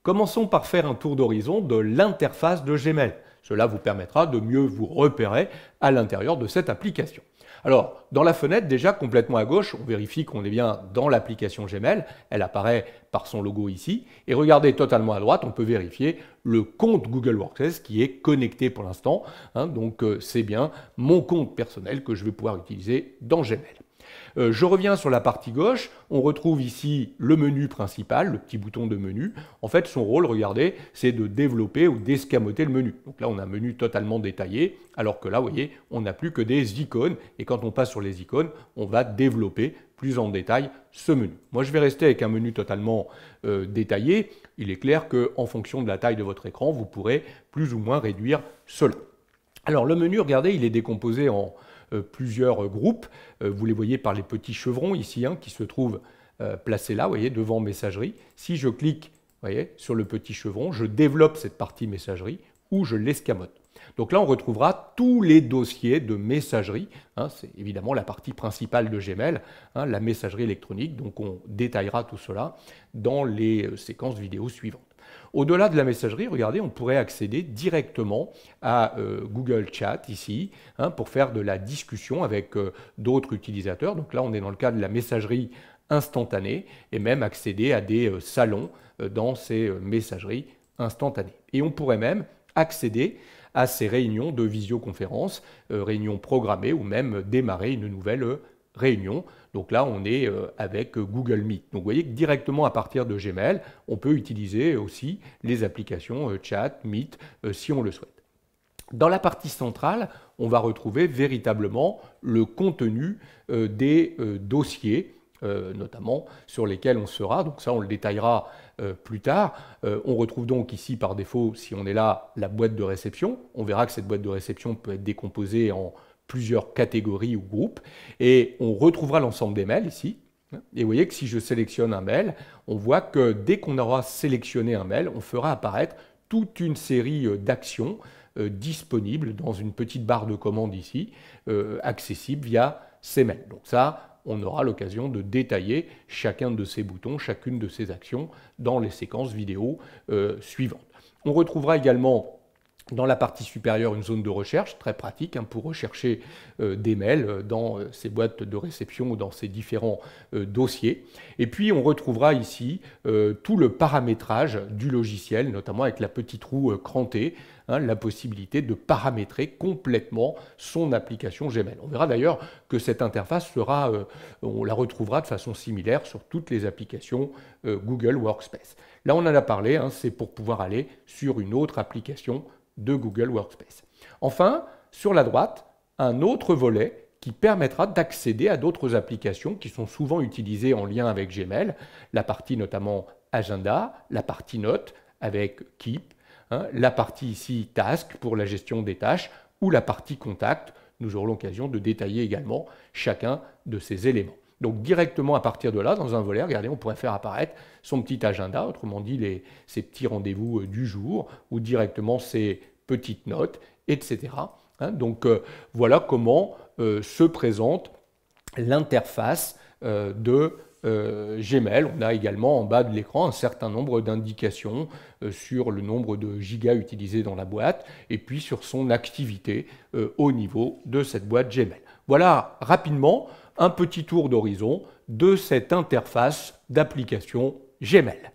Commençons par faire un tour d'horizon de l'interface de Gmail. Cela vous permettra de mieux vous repérer à l'intérieur de cette application. Alors, dans la fenêtre, déjà complètement à gauche, on vérifie qu'on est bien dans l'application Gmail. Elle apparaît par son logo ici. Et regardez totalement à droite, on peut vérifier le compte Google Workspace qui est connecté pour l'instant. Donc, c'est bien mon compte personnel que je vais pouvoir utiliser dans Gmail. Je reviens sur la partie gauche, on retrouve ici le menu principal, le petit bouton de menu. En fait, son rôle, regardez, c'est de développer ou d'escamoter le menu. Donc là, on a un menu totalement détaillé, alors que là, vous voyez, on n'a plus que des icônes. Et quand on passe sur les icônes, on va développer plus en détail ce menu. Moi, je vais rester avec un menu totalement détaillé. Il est clair qu'en fonction de la taille de votre écran, vous pourrez plus ou moins réduire cela. Alors, le menu, regardez, il est décomposé en plusieurs groupes. Vous les voyez par les petits chevrons ici qui se trouvent placés là, vous voyez, devant messagerie. Si je clique, vous voyez, sur le petit chevron, je développe cette partie messagerie ou je l'escamote. Donc là, on retrouvera tous les dossiers de messagerie. C'est évidemment la partie principale de Gmail, la messagerie électronique. Donc on détaillera tout cela dans les séquences vidéo suivantes. Au-delà de la messagerie, regardez, on pourrait accéder directement à Google Chat ici pour faire de la discussion avec d'autres utilisateurs. Donc là, on est dans le cas de la messagerie instantanée et même accéder à des salons dans ces messageries instantanées. Et on pourrait même accéder à ces réunions de visioconférence, réunions programmées ou même démarrer une nouvelle réunion. Donc là, on est avec Google Meet. Donc vous voyez que directement à partir de Gmail, on peut utiliser aussi les applications Chat, Meet, si on le souhaite. Dans la partie centrale, on va retrouver véritablement le contenu des dossiers, notamment sur lesquels on sera. Donc ça, on le détaillera plus tard. On retrouve donc ici par défaut, si on est là, la boîte de réception. On verra que cette boîte de réception peut être décomposée en plusieurs catégories ou groupes, et on retrouvera l'ensemble des mails ici. Et vous voyez que si je sélectionne un mail, on voit que dès qu'on aura sélectionné un mail, on fera apparaître toute une série d'actions disponibles dans une petite barre de commande ici, accessible via ces mails. Donc ça, on aura l'occasion de détailler chacun de ces boutons, chacune de ces actions dans les séquences vidéo suivantes. On retrouvera également dans la partie supérieure, une zone de recherche, très pratique pour rechercher des mails dans ces boîtes de réception ou dans ces différents dossiers. Et puis, on retrouvera ici tout le paramétrage du logiciel, notamment avec la petite roue crantée, la possibilité de paramétrer complètement son application Gmail. On verra d'ailleurs que cette interface sera, on la retrouvera de façon similaire sur toutes les applications Google Workspace. Là, on en a parlé, c'est pour pouvoir aller sur une autre application de Google Workspace. Enfin, sur la droite, un autre volet qui permettra d'accéder à d'autres applications qui sont souvent utilisées en lien avec Gmail, la partie notamment Agenda, la partie Notes avec Keep, la partie ici Task pour la gestion des tâches ou la partie Contact. Nous aurons l'occasion de détailler également chacun de ces éléments. Donc directement à partir de là, dans un volet, regardez, on pourrait faire apparaître son petit agenda, autrement dit ses petits rendez-vous du jour, ou directement ses petites notes, etc. Donc voilà comment se présente l'interface de Gmail. On a également en bas de l'écran un certain nombre d'indications sur le nombre de gigas utilisés dans la boîte et puis sur son activité au niveau de cette boîte Gmail. Voilà rapidement un petit tour d'horizon de cette interface d'application Gmail.